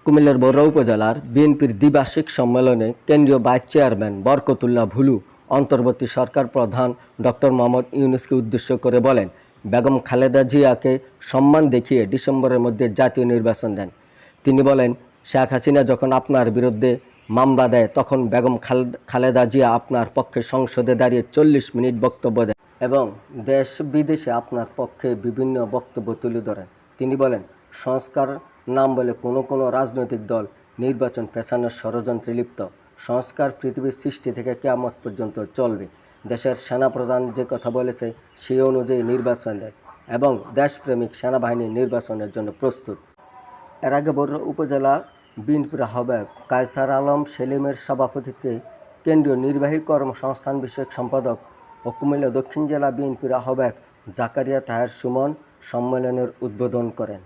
কুমিল্লার বরুড়া উপজেলার বিএনপির দ্বিবার্ষিক সম্মেলনে কেন্দ্রীয় ভাইস চেয়ারম্যান বরকতুল্লাহ ভুলু অন্তর্বর্তী সরকার প্রধান ডক্টর মোহাম্মদ ইউনূসকে উদ্দেশ্য করে বলেন, বেগম খালেদা জিয়াকে সম্মান দেখিয়ে ডিসেম্বরের মধ্যে জাতীয় নির্বাচন দেন। তিনি বলেন, শেখ হাসিনা যখন আপনার বিরুদ্ধে মামলা দেয় তখন বেগম খালেদা জিয়া আপনার পক্ষে সংসদে দাঁড়িয়ে 40 মিনিট বক্তব্য দেন এবং দেশ বিদেশে আপনার পক্ষে বিভিন্ন বক্তব্য তুলে ধরেন। তিনি বলেন, সংস্কার নাম বলে কোনো রাজনৈতিক দল নির্বাচন পেছানোর ষড়যন্ত্রে লিপ্ত। সংস্কার পৃথিবীর সৃষ্টি থেকে কিয়ামত পর্যন্ত চলবে। দেশের সেনাপ্রধান যে কথা বলেছে সেই অনুযায়ী নির্বাচন দেয় এবং দেশপ্রেমিক সেনাবাহিনী নির্বাচনের জন্য প্রস্তুত। এর আগে বরুড়া উপজেলা বিএনপির আহ্বায়ক কায়সার আলম সেলিমের সভাপতিত্বে কেন্দ্রীয় নির্বাহী কর্মসংস্থান বিষয়ক সম্পাদক ও কুমিল্লা দক্ষিণ জেলা বিএনপির আহ্বায়ক জাকারিয়া তাহের সুমন সম্মেলনের উদ্বোধন করেন।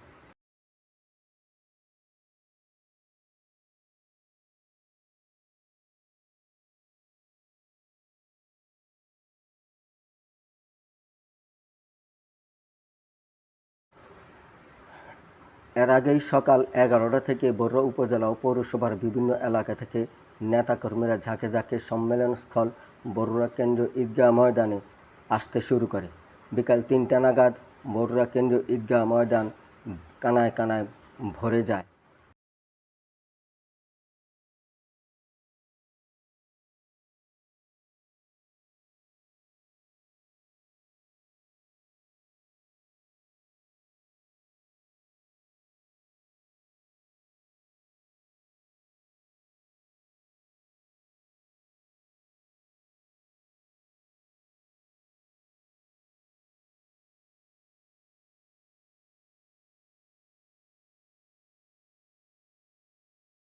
এর আগেই সকাল 11টা থেকে বরুড়া উপজেলা ও পৌরসভার বিভিন্ন এলাকা থেকে নেতাকর্মীরা ঝাঁকে ঝাঁকে সম্মেলনস্থল বরুড়া কেন্দ্রীয় ঈদগাহ ময়দানে আসতে শুরু করে। বিকাল 3টা নাগাদ বরুড়া কেন্দ্রীয় ঈদগাহ ময়দান কানায় কানায় ভরে যায়।